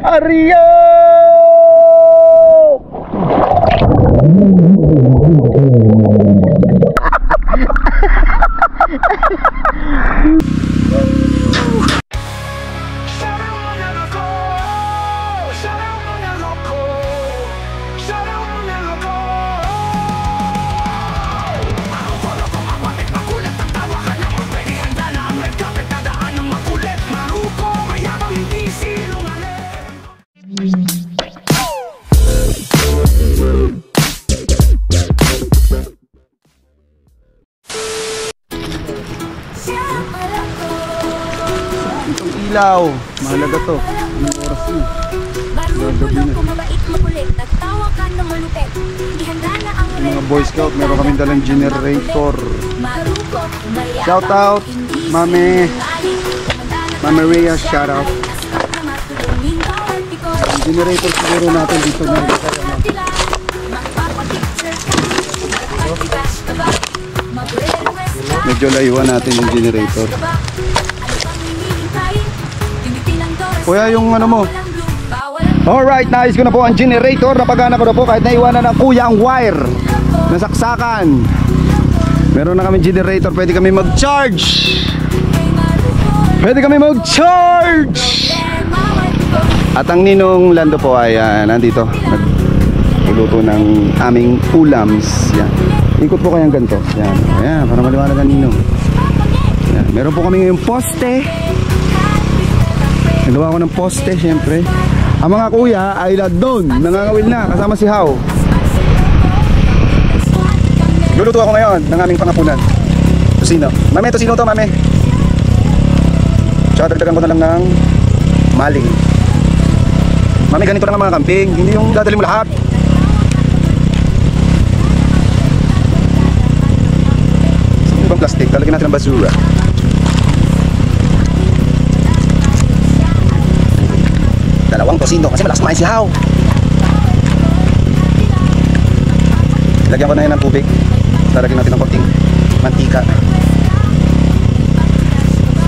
Ario! Ilaw, mahalaga to. Anong oras na? Mga Boy Scout, meron kaming dalang generator. Shout out, Mami Rhea, shout out. Ang generator siguro natin dito na. Medyo layuan natin yung generator. Kuya, yung ano mo. Alright, naayos ko na po ang generator. Napagana ko na po kahit naiwanan ng kuya ang wire. Nasaksakan. Meron na kami generator. Pwede kami mag-charge. At ang Ninong Lando po ay nandito. Nagluluto ng aming ulams. Yan. Ikot po kayang ganito. Yan. Ayan, para maliwanag ang Ninong. Yan. Meron po kami ngayong poste. Nagawa ko ng poste, syempre. Ang mga kuya ay doon, nangangawil na, kasama si How. Luluto ako ngayon ng aming pangapunan. Tosino. Mame, tosino to, mame. Tsaka dagdagan ko na lang ng maling. Mame, ganito lang ang mga camping. Hindi yung dadali mo lahat. Sino bang plastic? Talagyan natin ng basura. Dalawang tosino kasi malakas kumain si How. Lagyan ko na yan ng tubig. Lalagyan natin ng konting mantika.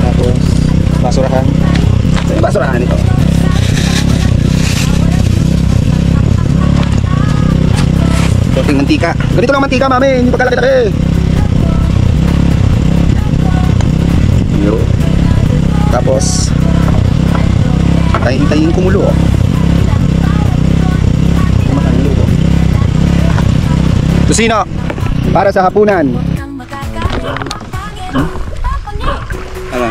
Tapos basurahan. So yung basurahan ito. Konting mantika. Ganito lang mantika, mami. Hindi pa kalaki-laki. Tapos hintayin kumulo. Tosino para sa hapunan. Ano?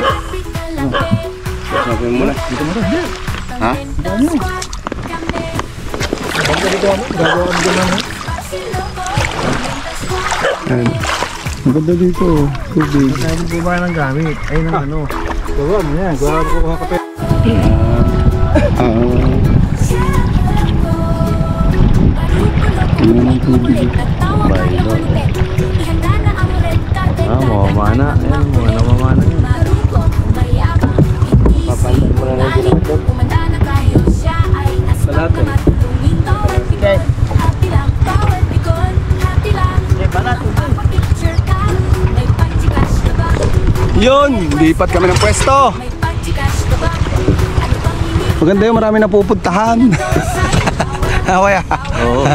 Sabi mo na. Dito mo na. Ha? Maganda dito. Tubig. Sabi po ba ng gamit? Ay ng ano. Gawa mo yan. Gawa ko kape. Ano ng tubig? Bailo. Mamana. Ayan, mamana yun. Papalit mo na lang ginagawa. Salatin. Okay. Yun, lipat kami ng pwesto. Maganda yun, marami na pupuntahan. Away ah. Oo.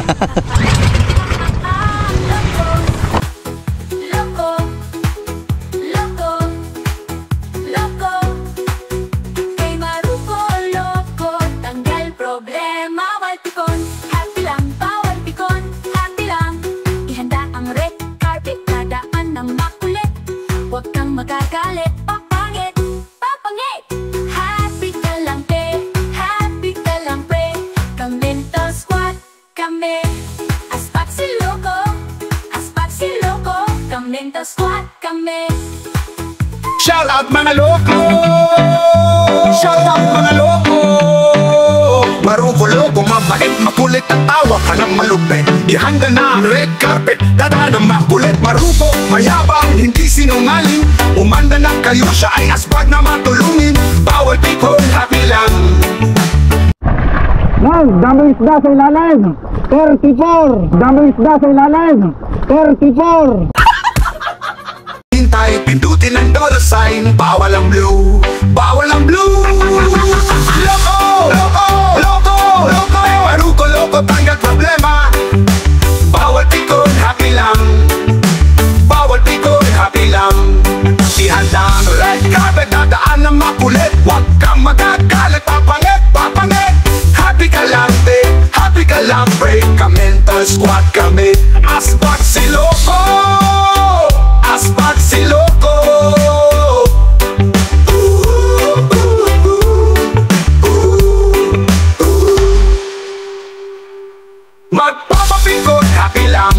Magagalit, papangit, papangit. Happy ka lang te, happy ka lang pre. Kamento squad, kami. Aspak si loko, kamento squad, kami. Shout out mga loko, shout out mga loko. Maruko-loko, mabait, makulit at tawa ka ng malupit. Ihanda na ang red carpet, dada ng makulit. Maruko, mayabang, hindi sinungaling. Umanda na kayo, siya ay asbag na matulungin. Bawal people, happy lang. Nang, daming isda sa ilalim. 34. Daming isda sa ilalim. 34. Hintay, pindutin ang dollar sign. Bawal ang blue, bawal ang blue. Loko, loko, loko. happy lang.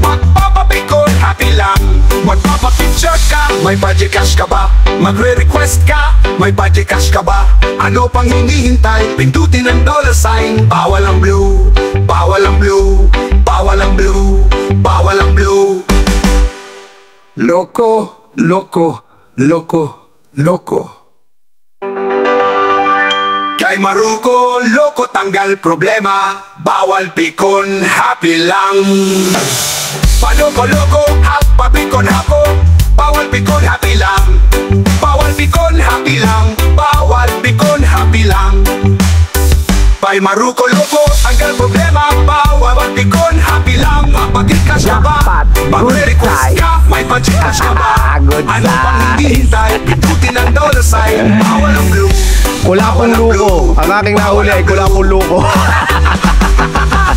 Magpapapikon, happy lang. Magpapapicture ka, may budget cash ka ba? Magre-request ka, may budget cash ka ba? Ano pang hinihintay? Pindutin ang $sign. Bawal ang blue, bawal ang blue, bawal ang blue, bawal ang blue. Loko, loko, loko, loko. Kay Maruko, loko tanggal problema. Bawal pikon, happy lang. Paloko-loko, hapapikon hako. Bawal pikon, happy lang. Bawal pikon, happy lang. Bawal pikon, happy lang. Kay Maruko, loko tanggal problema. Bawal pikon, happy lang. Mapag-cash ka ba? Mag-request ka, may budget-cash ka ba? Ano pang hinihintay? Pindutin ang $sign. Bawal ang blue. Kulapong luko. Ang aking nahuli ay kulapong luko.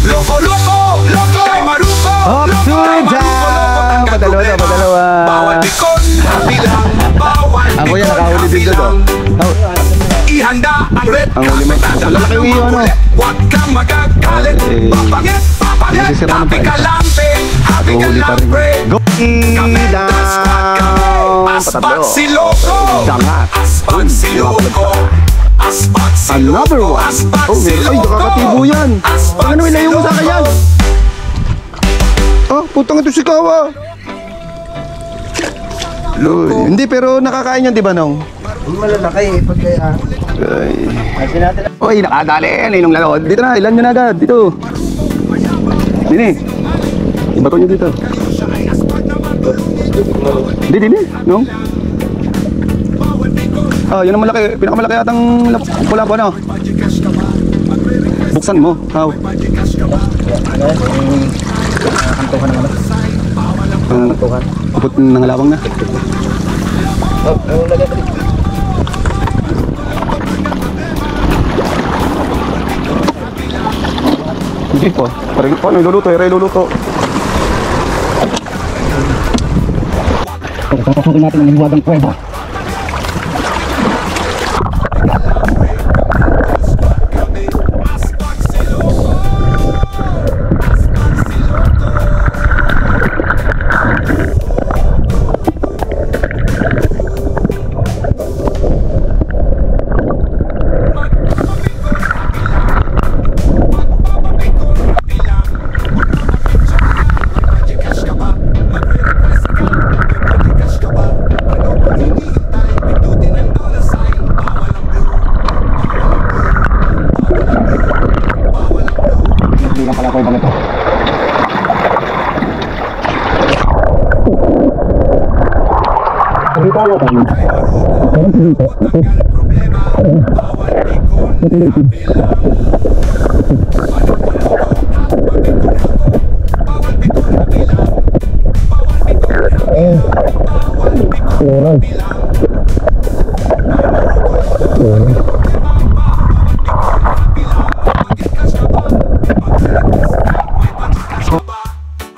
Loko, loko, loko. Kay Maruko, Up to down. Padalawa na, padalawa. Bawal pikon, happy lang. Bawal Ako yan, pikon, nakahuli happy din doon. lang. Ihanda ang red Ang huli mo. carpet. Malaki yung iyo, ano? Huwag kang magagalit. Eh, Papangit, papangit. nasisira ng Happy ka palis. lang, pe. Happy ka Huli pa lang, rin. pre. Go! Down. Aspak si Loko. Dangat. Aspak si Loko. Aspak si Another Loko. one. Aspak Oh, si ay, Loko. nakakatibo yan. Aspak Ano, si ilayo mo sa akin yan. Loko. Putang ito si Kawa. Hindi, pero nakakain yan, di ba, Nong? Malalaki pag kaya. Ay. Kasi natin Uy, nakadali yan. Inong laro. Dito na, ilan nyo na agad. Dito. Dini. Ibato nyo dito. Dini, Nong. Ah, yun ang malaki. Pinakamalaki atang pula po, ano? Buksan mo. How? kantuhan ng ano. Ang upot ng alawang na. Lagay ko dito. Hindi po. Parang paano iluluto? Iluluto. Papasukin natin ang hiwagang kweba.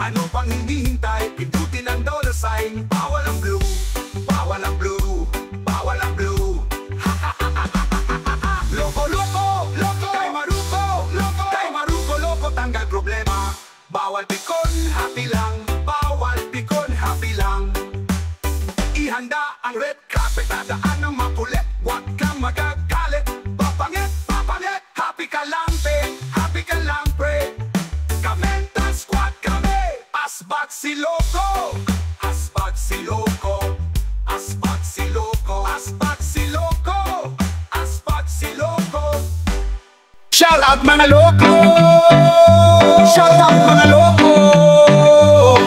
Ano pang hinihintay? Pindutin ang $sign. Bawal ang blue, bawal ang blue, bawal ang blue. Loko, loko, loko. Kay Maruko, loko. Kay Maruko, loko, tanggal problema. Bawal pikon, happy lang. Bawal pikon, happy lang. Ihanda ang red carpet. Dadaan ng makulit. Huwag kang magagalit. Papangit, papangit. Happy ka lang, pe. Happy ka lang, pre. Kamenta squad kami. Asbak si Loko. Asbak si Loko. Asbak si Loko. Asbak si Loko. Asbak si Loko. Shout out mga loko. Shout out mga loko.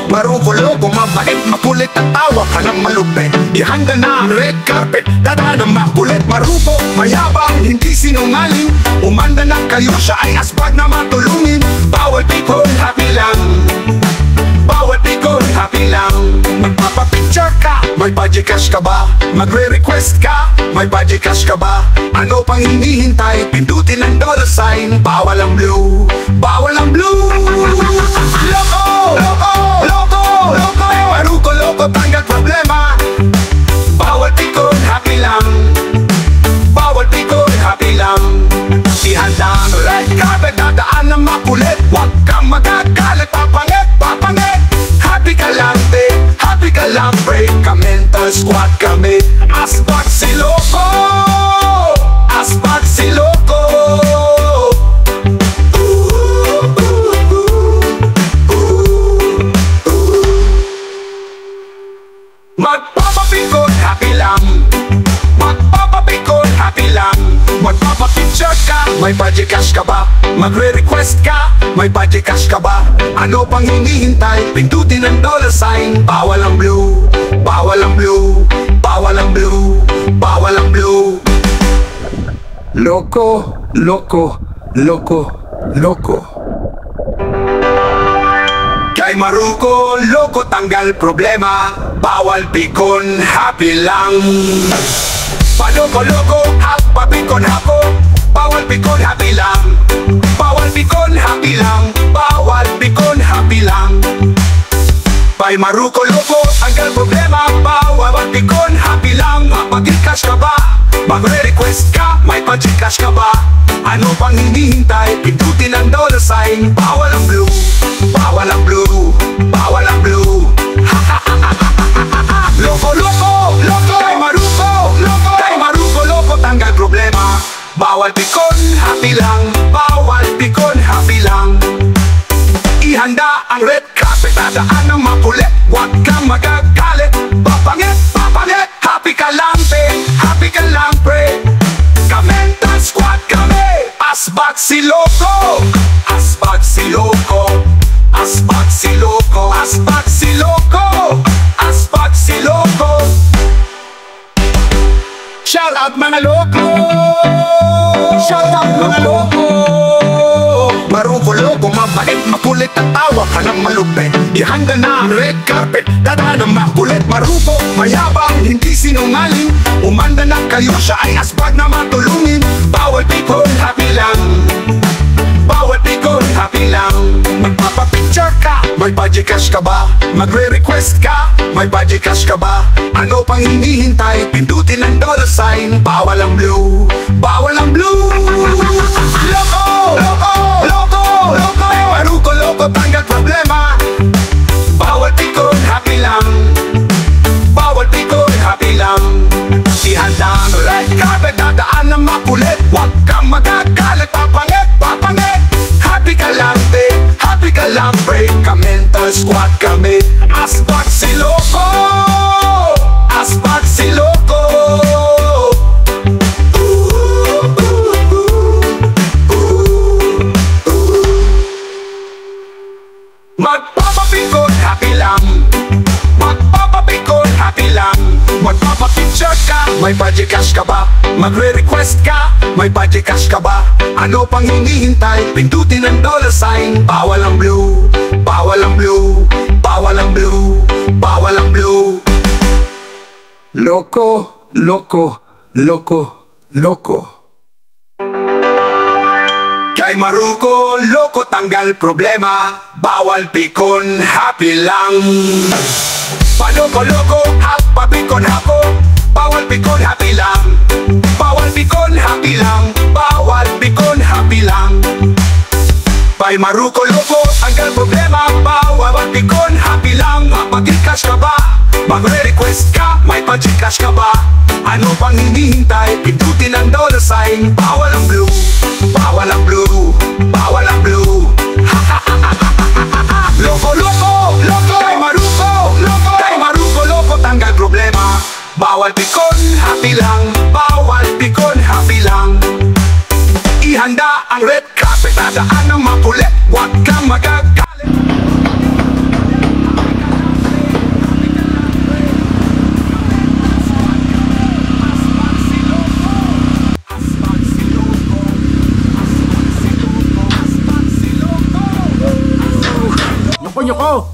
Maruko loko, mabait, makulit at tawa ka ng malupit. Ihanda na ang red carpet, dada ng makulit. Maruko, mayabang, hindi sinungaling. Umanda na kayo, siya ay asbag na matulungin. Bawal pikon, happy lang. Bawal pikon, happy lang. Magpapapicture ka, may budget cash ka ba? Magre-request ka, may budget cash ka ba? Ano pang hinihintay? Pindutin ang $sign. Bawal ang blue, bawal ang blue. Loko, loko, loko, loko. Maruko, loko, tanggal problema. Bawal pikon, happy lang. Bawal pikon, happy lang. Ihanda ang red carpet, dadaan ng makulit. Huwag kang magagalit, may budget cash ka ba? Magre-request ka, may budget cash ka ba? Ano pang hinihintay? Pindutin ang dollar sign. Bawal ang blue, bawal ang blue, bawal ang blue, bawal ang blue. Loko, loko, loko, loko. Kay Maruko, loko tanggal problema. Bawal pikon, happy lang. Paloko-loko, hapa pikon hako. Bawal pikon, happy lang. Bawal pikon, happy lang. Bawal pikon, happy lang. Kay Maruko, loko tanggal problema. Bawal pikon, happy lang. Mapag-cash ka ba? Magre-request ka, may budget cash ka ba? Ano pang hinihintay? Pindutin ang dollar sign. Bawal ang blue, bawal ang blue, bawal ang blue. Loko, loko, loko. Kay Maruko, loko. Kay Maruko, loko tanggal problema. Bawal pikon, happy lang. Bawal pikon, happy lang. Ihanda ang red carpet, dadaan ng makulit. Huwag kang magagalit. Papangit, papangit. Happy ka lang, pe. Happy ka lang, pre. Kamenta squad kami. Asbag si loko. Asbag si loko. Asbag si loko. Asbag si loko. Asbag si loko. Shout out mga loko. Shout out mga loko. Maruko, loko, mabait, makulit at tawa ka ng malupit. Ihanda na ang red carpet, dada ng makulit. Maruko, mayabang, hindi sinungaling. Umanda na kayo, siya ay asbag na matulungin. Bawal pikon, happy lang. Bawal pikon, happy lang. Magpapapicture ka, may budget cash ka ba? Magre-request ka, may budget cash ka ba? Ano pang hinihintay? Pindutin ang dollar sign. Bawal ang blue, bawal ang blue. Loko, loko, loko, loko. Maruko, loko, tanggal problema. Bawal pikon, happy lang. Bawal pikon, happy lang. Ihanda ang red carpet, dadaan ng makulit. Huwag kang magagalit, papangit, papangit. Happy ka lang, pe, happy ka lang, pre. Kamenta squad kami. Asbag si loko. Asbag si loko. Magpapapikon, happy lang. Magpapapikon, happy lang. Magpapapicture ka, may budget cash ka ba? Magre-request ka, may budget cash ka ba? Ano pang hinihintay? Pindutin ang dollar sign. Bawal ang blue, bawal ang blue, bawal ang blue, bawal ang blue. Loko, loko, loko, loko. Kay Maruko, loko tanggal problema. Bawal pikon, happy lang. Paloko-loko, hapa pikon hako. Bawal pikon, happy lang. Bawal pikon, happy lang. Bawal pikon, happy lang. Kay Maruko, loko tanggal problema. Bawal pikon, happy lang. Mapag-cash ka ba? Magre-request ka, may budget cash ka ba? Ano pang hinihintay? Pindutin ang dollar sign. Bawal ang blue, bawal ang blue, bawal ang blue. Loko, loko, loko. Kay Maruko, loko. Kay Maruko, loko tanggal problema. Bawal pikon, happy lang. Bawal pikon, happy lang. Ihanda ang red carpet, dadaan ng makulit. Huwag kang magagalit. Nyoko!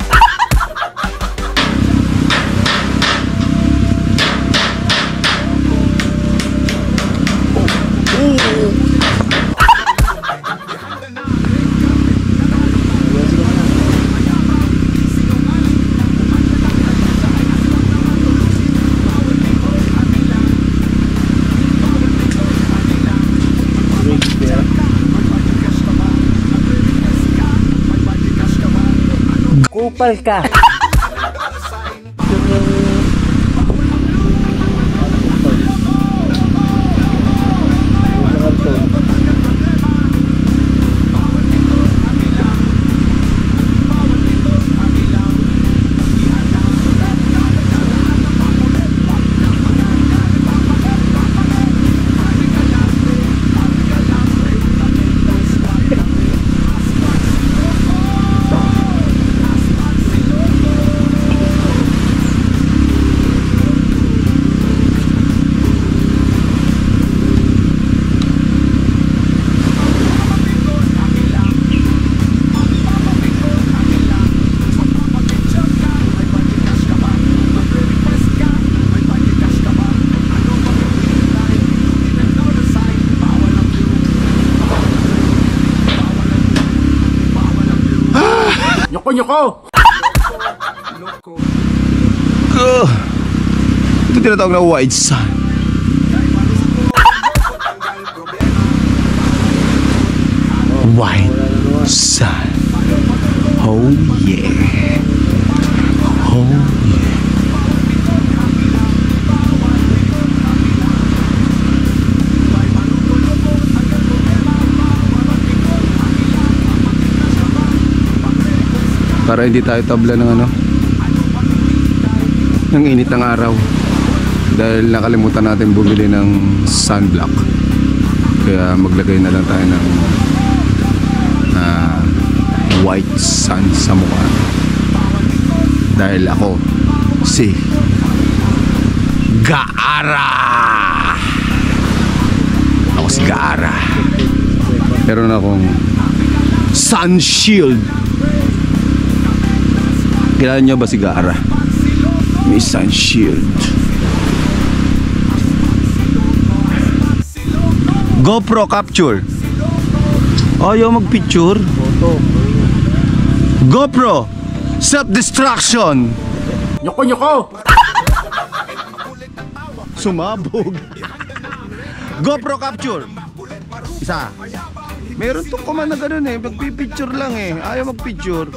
Kupal ka. Ito tinatawag na white sun. White sun. Oh yeah. Oh yeah. Para hindi tayo tabla ng ano, ng init ng araw, dahil nakalimutan natin bumili ng sunblock. Kaya maglagay na lang tayo ng white sun sa mukha, dahil ako si Gaara. Ako si Gaara. Meron akong sun shield. Kilala nyo ba si Gaara? May sun shield. GoPro capture. Ayaw mag-picture. GoPro self-destruction. Nyoko. Sumabog. GoPro capture. Isa. Meron tong command na ganun eh. Magpipicture lang eh. Ayaw mag-picture.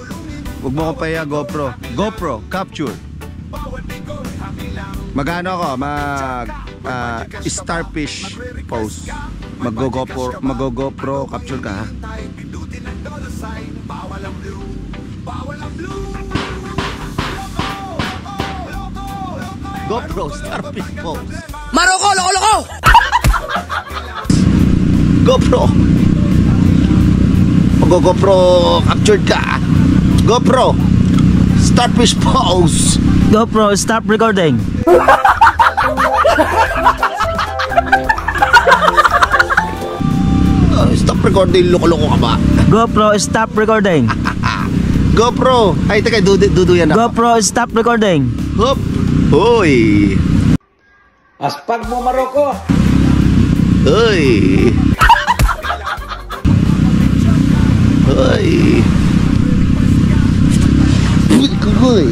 Huwag mo ko pahiya, GoPro. GoPro capture. Magano ako? Starfish pose. Mag-GoPro capture ka ha? GoPro starfish pose. Maroko, loko! GoPro. Mag-GoPro capture ka. GoPro starfish pose. GoPro, stop recording. Stop recording, loko-loko ka ba? GoPro, stop recording. GoPro. Ay, teka, dudu yan ako. GoPro, stop recording. Hop. Hoy. Aspag mo, Maroko. Hoy. Hoy. Kugoy.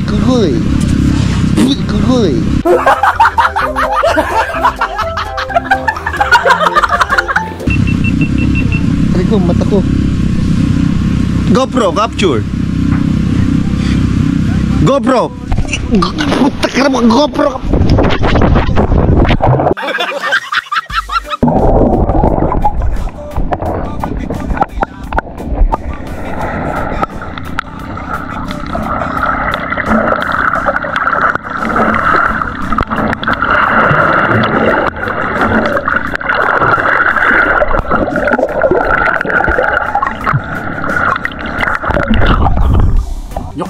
Kugoy. Kugoy. Aray ko, mata ko. GoPro capture. GoPro. GoPro.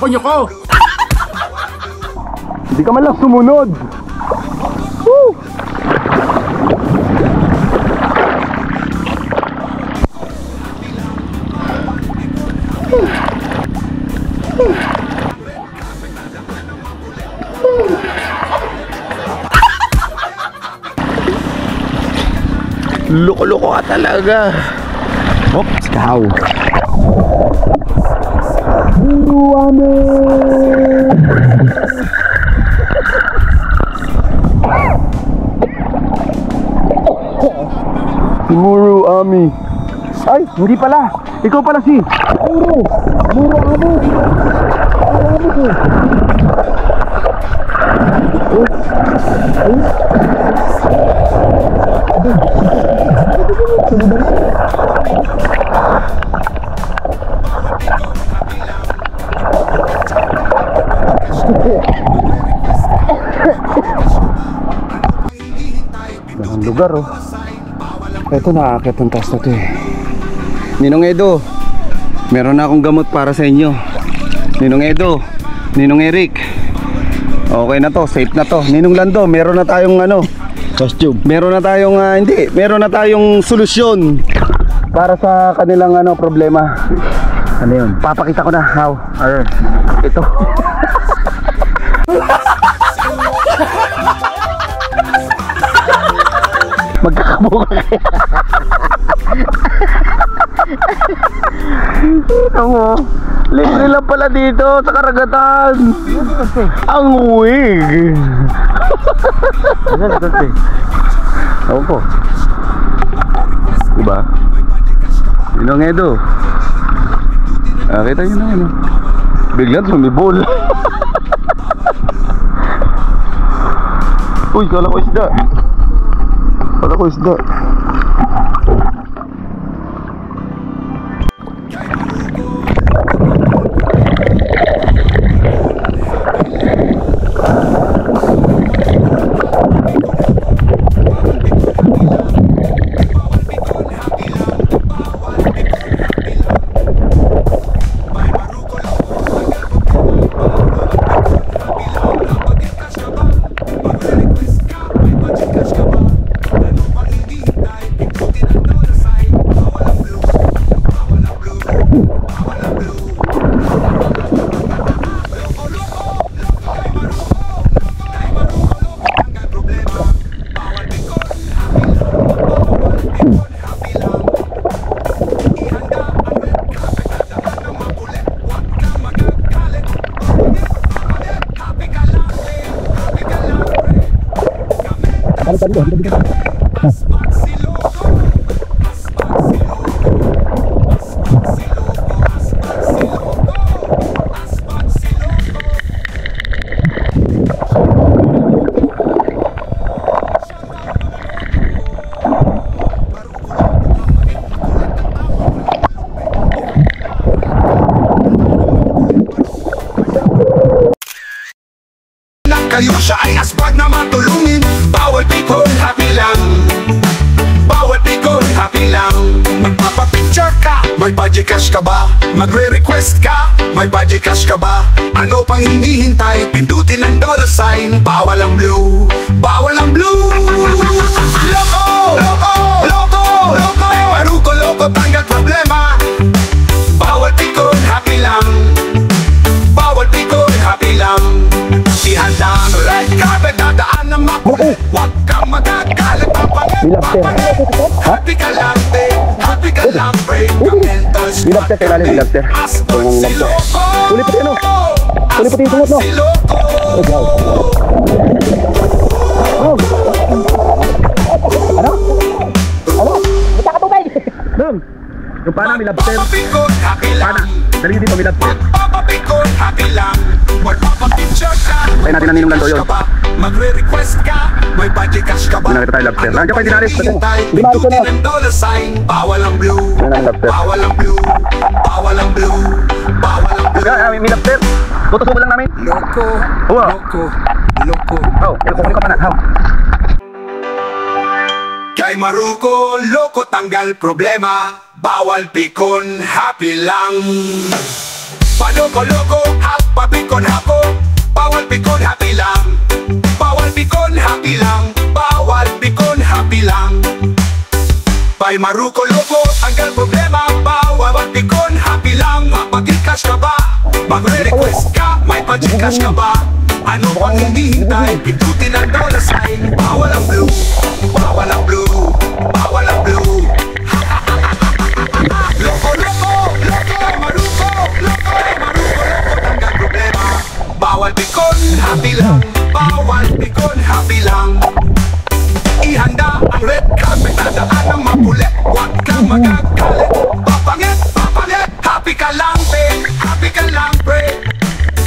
Nyoko. Hindi ka man lang sumunod. Woo! Loko-loko ka talaga. Oops, cow. Muru Ami. Ay, hindi pala. Ikaw pala si Muru Ami. Ang lugar oh. Ito nakakit ang taas na ito eh. Ninong Edo, meron na akong gamot para sa inyo. Ninong Edo, Ninong Eric, okay na to, safe na to. Ninong Lando, meron na tayong ano, costume. Meron na tayong meron na tayong solusyon para sa kanilang ano problema. Ano yun? Papakita ko na how. Ito. Magkakabuka kaya. Ano? Libre lang pala dito sa karagatan. Ang wig. Ako po. Diba? Inong Edo. Kita nyo na yun. Biglang sumibol. Uy, kala ko isda. Kala ko isda. Kayo siya ay asbag na matulungin. Bawal pikon, happy lang. Bawal pikon, happy lang. Magpapapicture ka, may budget cash ka ba? Magre-request ka, may budget cash ka ba? Ano pang hinihintay? Pindutin ang dollar sign. Bawal ang blue, bawal ang blue. Loko, loko, loko, loko. Maruko, loko, tanggal problema. Bawal pikon, happy lang. Bawal pikon, happy lang. Ihanda ang red carpet, dadaan ng makulit. Huwag kang magagalit, papangit, papangit. Happy ka lang, babe, happy ka lang, babe. Kamentals, Bilapter, kailangan yung bilapter. asbag si loko. Huli pati ano? Huli pati yung sungot, no? Si loko. Ano? Dong! Yung pana, may labster. Magpapapikon, happy Pana, lang. dali dito, may labster. Magpapapikon, happy lang. Magpapapicture ka, Kaya natin naninong lang to yun. ka ba? Magre-request ka, may budget cash ka ba? Hindi nakita tayo lobster. Nandiyan pa yung dinalis. Hintay, Di ba, pindutin ito na. ang dollar sign. Bawal ang blue. Yan ang lobster. Bawal ang blue. Bawal ang blue. Bawal ang blue. Kaya, may labster. Tutusubo lang namin. Loko. Uwa. Loko. Loko. Oh, kukunin ko pa na. How? Kay Maruko, loko tanggal problema. Bawal pikon, happy lang. Panoko loko, hapa pikon hako. Bawal pikon, happy lang. Bawal pikon, happy lang. Bawal pikon, happy lang. Kay Maruko loko, tanggal problema. Bawal pikon, happy lang. Mapag-cash ka ba? Magre-request ka, may pag-cash ka ba? Ano pang hinihintay? Pindutin ang dollar sign. Bawal ang blue. Bawal ang blue. Bawal ang blue. Loko, loko, loko, Maruko, loko, Maruko, loko, tanggal problema. Bawal pikon, happy lang. Bawal pikon, happy lang. Ihanda ang red carpet, dadaan ng mapulit. Huwag kang magagalit. Papangit, papangit, happy ka lang, babe. Happy ka lang, babe.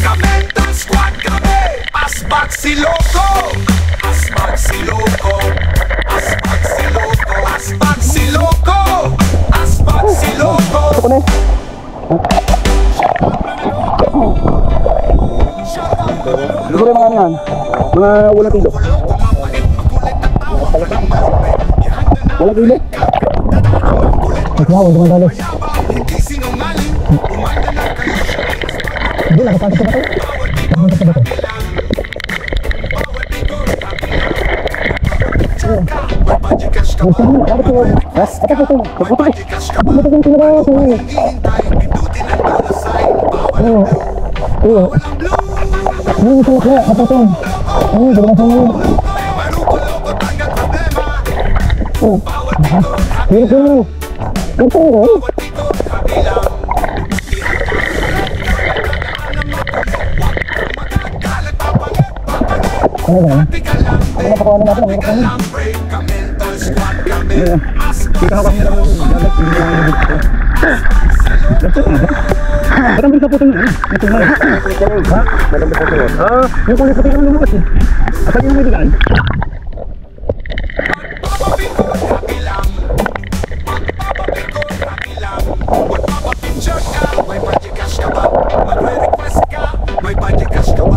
Kamenta squad kami. Asbag si loko. Asbag si loko. Asbag si loko. Asbag si loko. Asbag si loko. Siguro yung mga ano yan. Mga walang kilo. Walang kilo? Wow, ang dalos. Hindi sinungaling. Umanda na kayo siya. Hindi, nakapasok ka ba ito? Nakapasok ka ba ito? Bawal pikon, happy lang. May budget cash ka ba? Bakit ito? Ha? Atas ito. May budget cash ka ba? Ito yung tinara ko. Hihintay, pindutin ang dollar sign. Bawal ang Oo. walang blue. Ano yung sulat na? Atas ito. Ano yung sulat na? Maruko, loko, tanggal problema. Oo. Bawal pikon, happy Hirap lang. yun. Ito yun. Bawal pikon, Ba't ang bilis na puto nyo? Ito nga. Ha? Yung kulay puti ka lang lumabas eh. Asan yung may bigaan? May budget cash ka ba? Magre-request ka? May budget cash ka ba?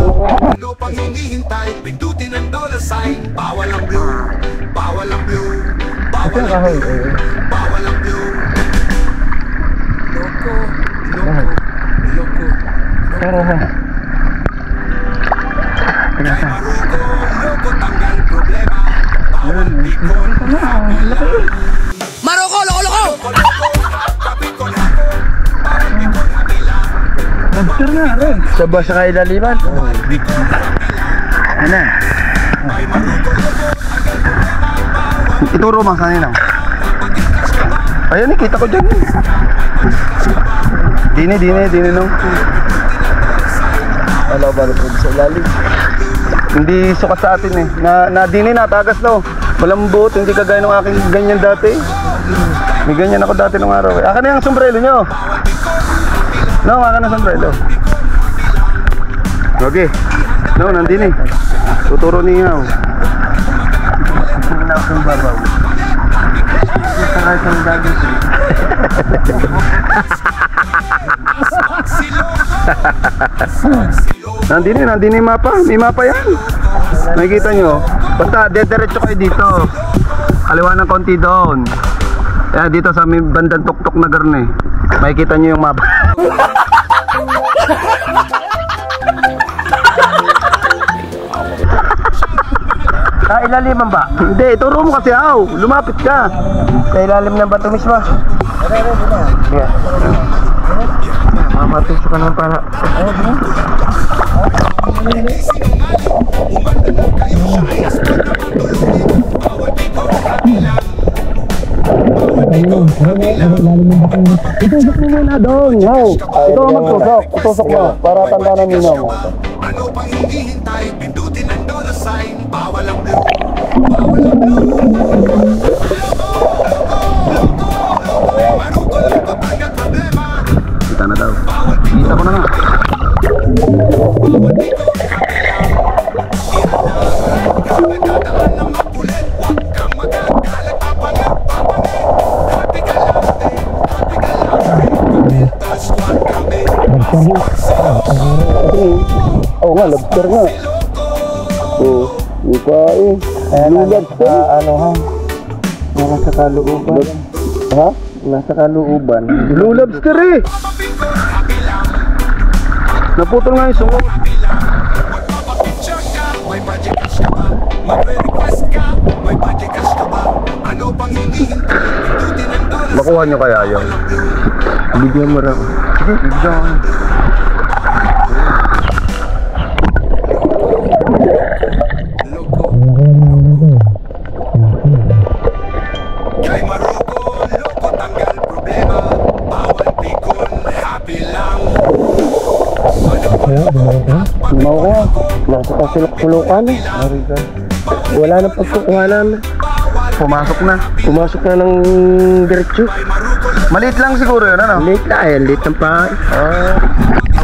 Ano pang hinihintay? Pindutin ang dollar sign. Bawal ang blue. Bawal ang blue. Bawal ang blue. Bawal ang blue. Loko. Loko. Loko. Pero ha. Kay Maruko. Loko tanggal problema. Bawal pikon. Maroko, loko-loko! Loko. Kapikon ako. Bawal pikon hakila. Lobster nga rin. Saba sa kailaliman. Bawal pikon hakila. Ano? Kay Maruko. Loko. Tanggal problema. Bawal Ituro mo kanina. budget cash ka ba? Ayan eh, kita ko dyan. Dine nung. Wala ba rin sa ilalim? Hindi sukat sa atin eh. Na dine na, tagas daw. Malambot, hindi kagaya ng aking ganyan dati. May ganyan ako dati nung araw eh. Akin na yung sombrero nyo. No, akin na sombrero. Okay. No, nandini. Tuturo niya. Hindi na akong babaw. Ito nga isang daging siya. Nandini yung mapa. May mapa yan. Nakikita nyo. Basta, dediretso kayo dito. Kaliwa ng konti doon. Kaya dito sa may bandang tuktok na garne. Makikita nyo yung mapa. Ilaliman ba? Hindi, turo mo kasi aw. Lumapit ka. Sa ilalim ng bato mismo. Yeah. Mamatusok ka naman para. Itusok mo muna doon. Wow. Ito ang magtusok. Itusok mo. Para tanda ng ninong. Ano pang hinihintay? Pindutin ang dollar sign. Bawal ang blue. Bawal ang blue. Maruko lang kapag problema. Kita na daw. Kita ko na nga. Dadaan ng mapulit. Huwag kang magagalit. Papangat. Pati ka lang. Pati ka lang. Squad kami. Oo nga, lobster nga. Oo. Hindi pa eh. Lulad ko. Ano ha? Nasa kalooban. Ha? Nasa kalooban. Blue lobster eh. Naputol nga yung sungot. Magpapapicture ka, may budget cash ka ba? Magre-request ka, may budget cash ka ba? Ano pang hinihintay? Pindutin ang dollar Makuha nyo kaya yun? Bigyan mo rin. Sige, bigyan ko. Kay Maruko, loko tanggal problema. Bawal pikon, happy lang. Makuha. Nasa kasulok-sulukan eh. Wala na pagkukuhanan. Pumasok na. Pumasok na ng diretsyo. Maliit lang siguro yun, ano? Late na eh. Late ng pa.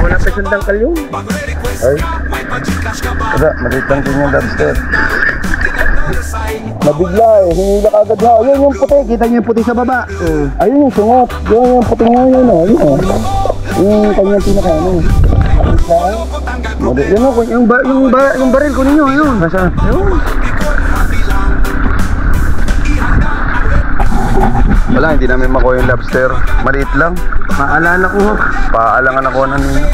Wala pa siyang dangkal yun. Magre-request Ay. ka, may budget cash ka ba? Wala, maliit lang din yung lobster. Pindutin ang dollar sign. Mabigla eh, hinila ka agad ha. Ayun yung puti, kita nyo yung puti sa baba. Ayun yung sungot. Yun yung puti nga yun o. Ayun o. Yung kanyang pinaka ano. Loko tanggal problema. Yun o, yung baril ko ninyo, ayun. Nasa? Ayun. Wala, hindi namin makuha yung lobster. Maliit lang. Maalala ko. Paalangan ako na ninyo.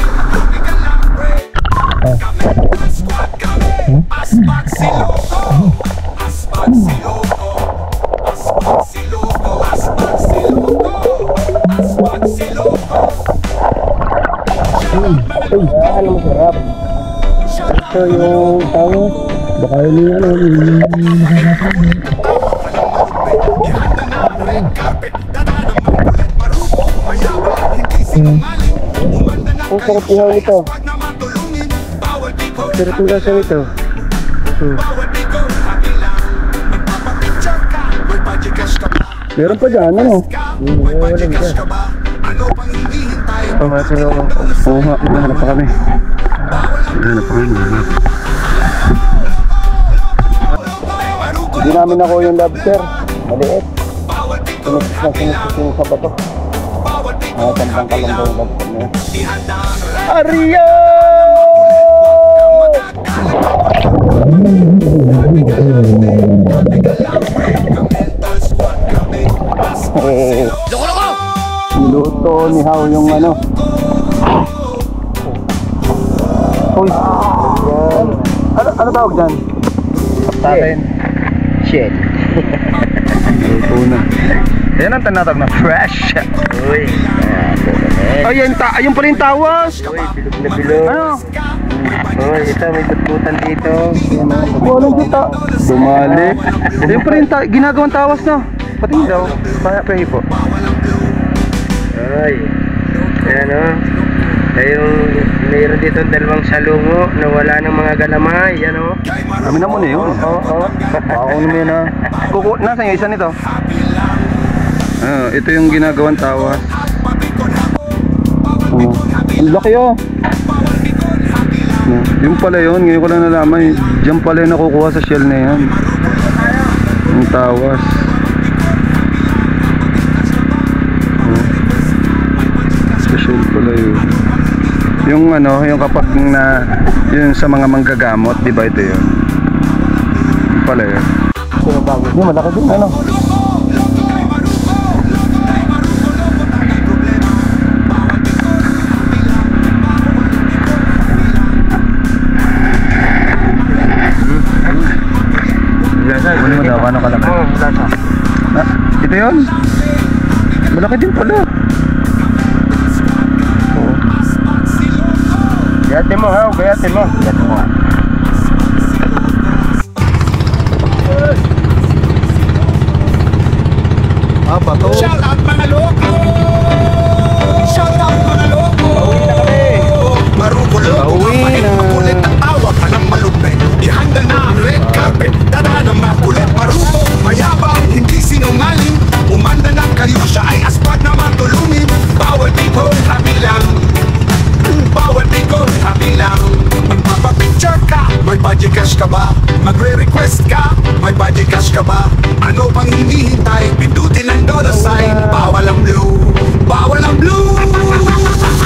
Aspak si Loko. Aspak si Loko. Aspak si Loko. Aspak si Loko. Aspak si Loko. Ano masarap? Ito yung tango. Baka yun yung ano. Ihanda na ang red carpet. Dada ng makulit. Maruko. Mayabang. Ang sarap ihaw ito. Sarap yung lasa ito. Meron pa dyan, ano? Walang dyan. Pamasin ako. Oo nga, maghanap pa kami. Hindi namin ako yung lobster. Maliit. Sinusok sa bato. Tandang ka lang daw yung lobster na yan. Ario! Niluto ni Hao yung ano. Uy. Ano tawag dyan? Tatin. Shit. Niluto na. Yan ang tinatawag na fresh. Uy. Ayun pala yung tawas. Uy, bilog na bilog. Ano? Uy, ito may tutbutan dito. Walang kita. Dumali. Ayun pala yung ginagawang tawas na. Patingin daw. Pahi po. Ay. Ayan o. Yung mayroon dito dalawang salungo na wala ng mga galamay. Yan o. Kami na muna yun. Oo. Ako naman yun ha. Nasaan yung isa nito? Ito yung ginagawang tawas. Ang laki o. Yung pala yun. Ngayon ko lang nalaman. Diyan pala yung nakukuha sa shell na yan. Yung tawas. Special pala yun. Yung ano, yung kapag na yun sa mga manggagamot, di ba ito yun? Yung pala yun. Yung malaki din, ano? Ano mo daw, ano ka lang? Ito yun? Malaki din pala. Gayate mo ha, gayate mo. Gayate mo ha. Bato. Shout out mga loko! Shout out mga loko! Pauwi na kami. Maruko-loko Pauwi ka pa na. makulit ang tawa ka ng malupit. Ihanda na ang red carpet, dada ng makulit. Maruko, mayabang, hindi sinungaling. Umanda na kayo, siya ay aspat na matulungin. Bawal dito, happy lang. Bawal dito, happy lang. Magpapapicture ka, may budget cash ka ba? Magre-request ka, may budget cash ka ba? Ano pang hinihintay? Pindutin ang dollar sign. Bawal ang blue, bawal ang blue.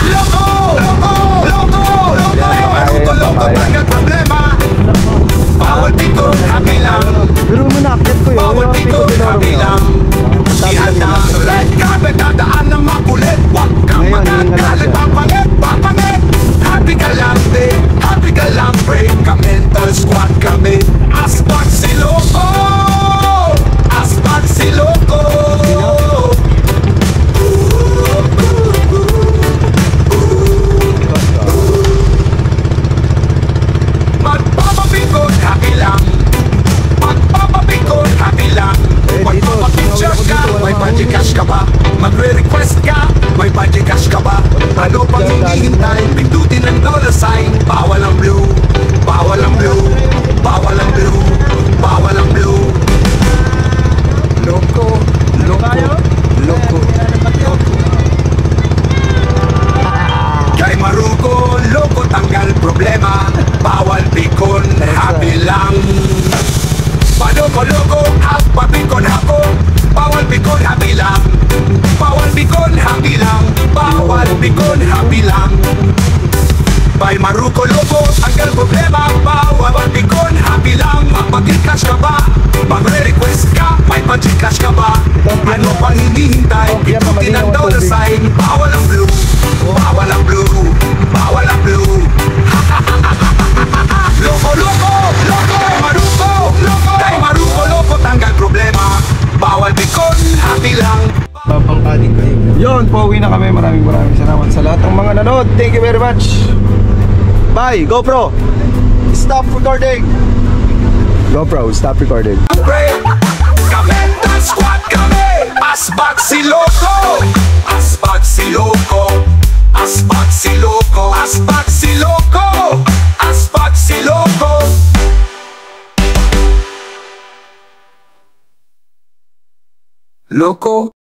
Loko, loko, loko, loko. Maruko, loko, talagang problema. Bawal dito, happy lang. Pero manakit ko yun. Bawal dito, happy lang. Ihanda ang red carpet, dadaan ng makulit. Huwag kang magagalit, papangit, papangit. Happy ka lang, babe, happy ka lang, pre. Ka-mental squad kami. Aspak si Loko, aspak si Loko. Magpapapikon, happy lang. Magpapapikon, happy lang. Magpapapicture ka, may budget cash ka ba? Magre-request ka, may budget cash ka ba? Ano pang hinihintay? Pindutin ang dollar sign. Bawal ang blue, bawal ang blue, bawal ang blue, bawal ang blue. Loko, loko, loko, loko. Kay Maruko, loko, tanggal problema. Bawal pikon, happy lang. Paloko-loko, papikon ako. Bawal pikon, happy lang. Bawal pikon, happy lang. Bawal pikon, happy lang. By Maruko Loco, tanggal problema. Bawal pikon, happy lang. Magpag-cash ka ba? Magre-request ka, may pag-cash ka ba? Ano pang hinihintay? Pindutin ang dollar sign. Bawal ang blue, bawal ang blue, bawal ang blue. Loko, loko, loko, Maruko, loko. Kay Maruko Loco, tanggal problema. Bawal pikon, happy lang. Papangkaling kayo. Yun, pauwi na kami. Maraming salamat sa lahat ng mga nanood. Thank you very much. Bye, GoPro. Stop recording. GoPro, stop recording. Break, Ka-mental squad kami. Aspak si Loko, aspak si Loko. Loko.